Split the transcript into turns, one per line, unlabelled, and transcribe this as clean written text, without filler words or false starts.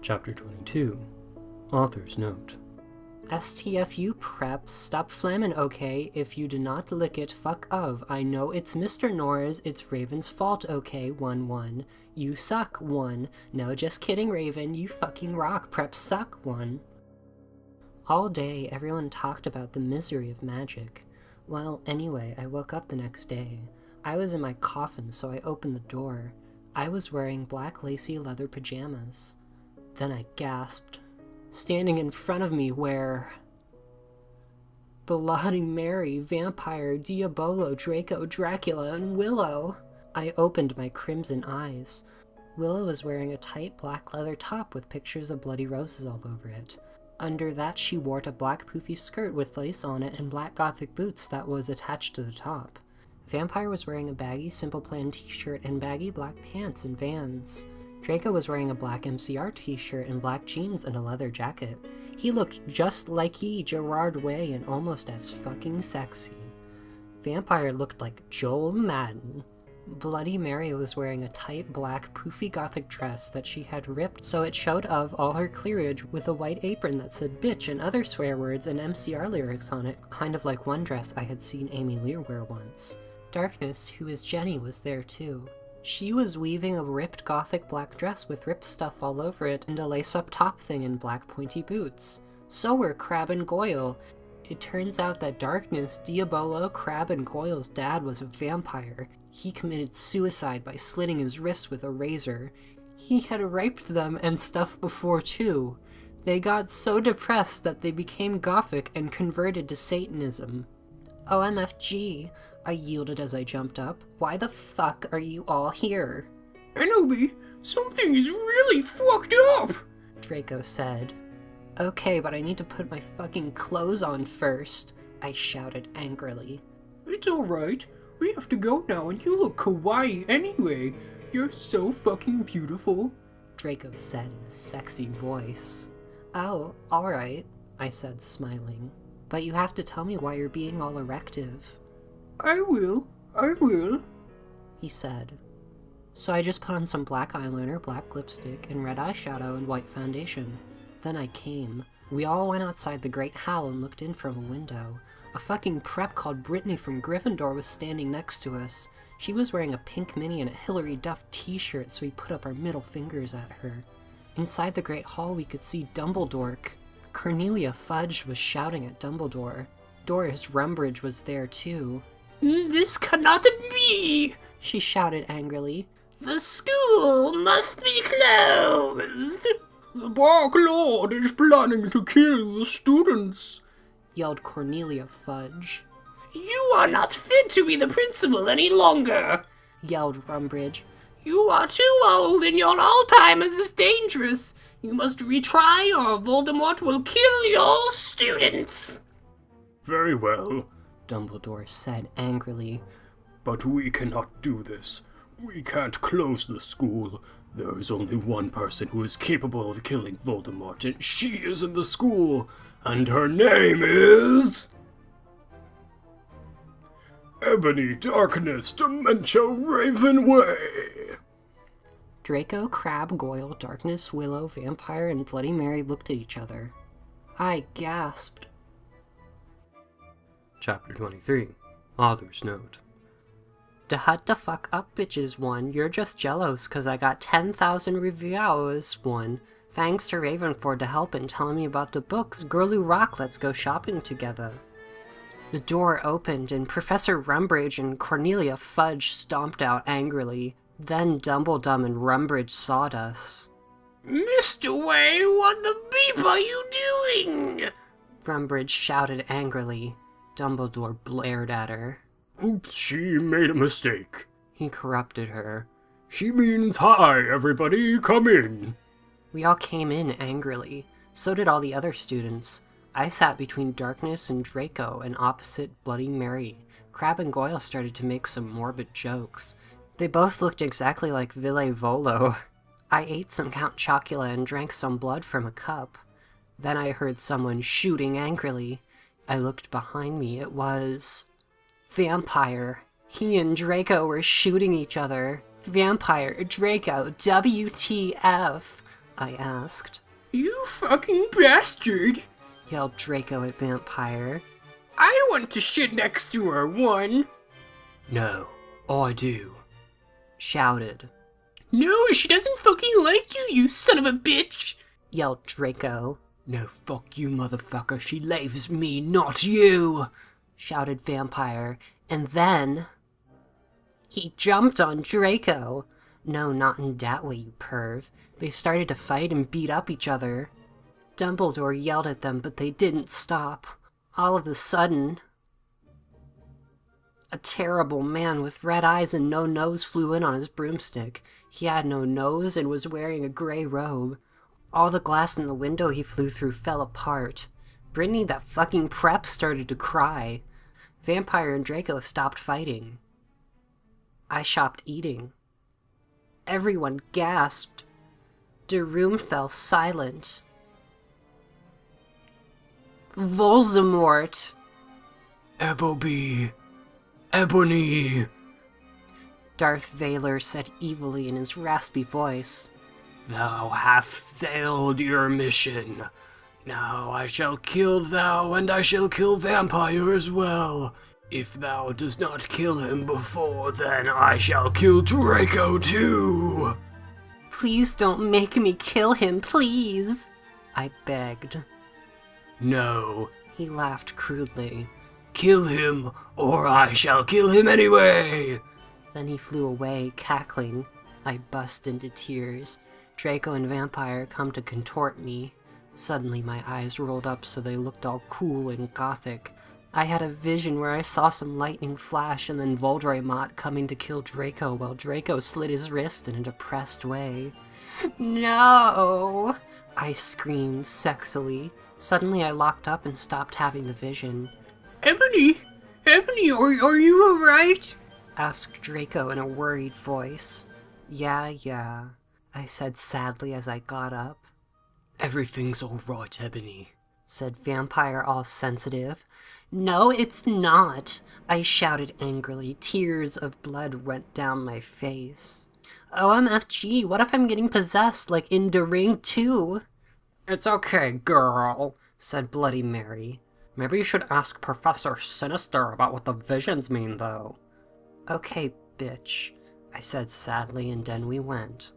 Chapter 22. Author's Note.
STFU prep, stop flammin' okay, if you do not lick it, fuck of. I know it's Mr. Norris, it's Raven's fault, okay, 1-1. You suck, 1. No, just kidding, Raven, you fucking rock, prep suck, 1. All day, everyone talked about the misery of magic. Well, anyway, I woke up the next day. I was in my coffin, so I opened the door. I was wearing black lacy leather pajamas. Then I gasped. Standing in front of me were Bloody Mary, Vampire, Diabolo, Draco, Dracula, and Willow. I opened my crimson eyes. Willow was wearing a tight black leather top with pictures of bloody roses all over it. Under that she wore a black poofy skirt with lace on it and black gothic boots that was attached to the top. Vampire was wearing a baggy Simple Plan t-shirt and baggy black pants and Vans. Draco was wearing a black MCR t-shirt and black jeans and a leather jacket. He looked just like Gerard Way and almost as fucking sexy. Vampire looked like Joel Madden. Bloody Mary was wearing a tight black poofy gothic dress that she had ripped so it showed of all her cleavage with a white apron that said bitch and other swear words and MCR lyrics on it, kind of like one dress I had seen Amy Lear wear once. Darkness, who is Jenny, was there too. She was weaving a ripped gothic black dress with ripped stuff all over it and a lace-up top thing and black pointy boots. So were Crab and Goyle. It turns out that Darkness, Diabolo, Crab, and Goyle's dad was a vampire. He committed suicide by slitting his wrist with a razor. He had raped them and stuff before too. They got so depressed that they became gothic and converted to Satanism. OMFG, I yielded as I jumped up. Why the fuck are you all here?
Anobi, something is really fucked up,
Draco said. Okay, but I need to put my fucking clothes on first, I shouted angrily.
It's alright. We have to go now and you look kawaii anyway. You're so fucking beautiful,
Draco said in a sexy voice. Oh, alright, I said smiling. But you have to tell me why you're being all erective.
I will,
he said. So I just put on some black eyeliner, black lipstick, and red eyeshadow and white foundation. Then I came. We all went outside the Great Hall and looked in from a window. A fucking prep called Brittany from Gryffindor was standing next to us. She was wearing a pink mini and a Hilary Duff t-shirt, so we put up our middle fingers at her. Inside the Great Hall we could see Dumbledore. Cornelia Fudge was shouting at Dumbledore. Doris Rumbridge was there too.
This cannot be,
she shouted angrily.
The school must be closed. The Dark Lord is planning to kill the students,
yelled Cornelia Fudge.
You are not fit to be the principal any longer,
yelled Rumbridge.
You are too old and your Alzheimer's is dangerous. You must retry or Voldemort will kill your students.
Very well, Dumbledore said angrily. But we cannot do this. We can't close the school. There is only one person who is capable of killing Voldemort, and she is in the school, and her name is... Ebony Darkness Dementia Ravenway.
Draco, Crab, Goyle, Darkness, Willow, Vampire, and Bloody Mary looked at each other. I gasped.
Chapter 23. Author's Note.
Hut the fuck up, bitches, 1. You're just jealous cause I got 10,000 reviews, 1. Thanks to Raven for the help and telling me about the books. Girloo rock, let's go shopping together. The door opened and Professor Rumbridge and Cornelia Fudge stomped out angrily. Then Dumbledum and Rumbridge sawed us.
Mr. Way, what the beep are you doing?
Rumbridge shouted angrily. Dumbledore blared at her.
Oops, she made a mistake.
He corrupted her.
She means hi, everybody, come in.
We all came in angrily. So did all the other students. I sat between Darkness and Draco and opposite Bloody Mary. Crab and Goyle started to make some morbid jokes. They both looked exactly like Ville Volo. I ate some Count Chocula and drank some blood from a cup. Then I heard someone shooting angrily. I looked behind me. It was... Vampire. He and Draco were shooting each other. Vampire, Draco, WTF. I asked.
You fucking bastard!
Yelled Draco at Vampire.
I want to shit next to her, one.
No, I do.
Shouted.
No, she doesn't fucking like you, you son of a bitch!
Yelled Draco.
No, fuck you, motherfucker. She loves me, not you!
Shouted Vampire. And then... he jumped on Draco. No, not in that way, you perv. They started to fight and beat up each other. Dumbledore yelled at them, but they didn't stop. All of a sudden, a terrible man with red eyes and no nose flew in on his broomstick. He had no nose and was wearing a gray robe. All the glass in the window he flew through fell apart. Brittany, that fucking prep, started to cry. Vampire and Draco stopped fighting. I stopped eating. Everyone gasped. The room fell silent. Voldemort!
Appleby! Ebony!
Darth Vader said evilly in his raspy voice.
Thou hast failed your mission. Now I shall kill thou, and I shall kill Vampire as well. If thou dost not kill him before, then I shall kill Draco too!
Please don't make me kill him, please! I begged.
No.
He laughed crudely.
Kill him, or I shall kill him anyway!
Then he flew away, cackling. I burst into tears. Draco and Vampire come to contort me. Suddenly my eyes rolled up so they looked all cool and gothic. I had a vision where I saw some lightning flash and then Voldemort coming to kill Draco while Draco slit his wrist in a depressed way. No! I screamed sexily. Suddenly I locked up and stopped having the vision.
Ebony, are you alright?
Asked Draco in a worried voice. Yeah, I said sadly as I got up.
Everything's alright, Ebony,
said Vampire, all sensitive. No, it's not, I shouted angrily. Tears of blood went down my face. OMFG, what if I'm getting possessed like in The Ring 2?
It's okay, girl,
said Bloody Mary.
Maybe you should ask Professor Sinister about what the visions mean, though.
Okay, bitch, I said sadly, and then we went.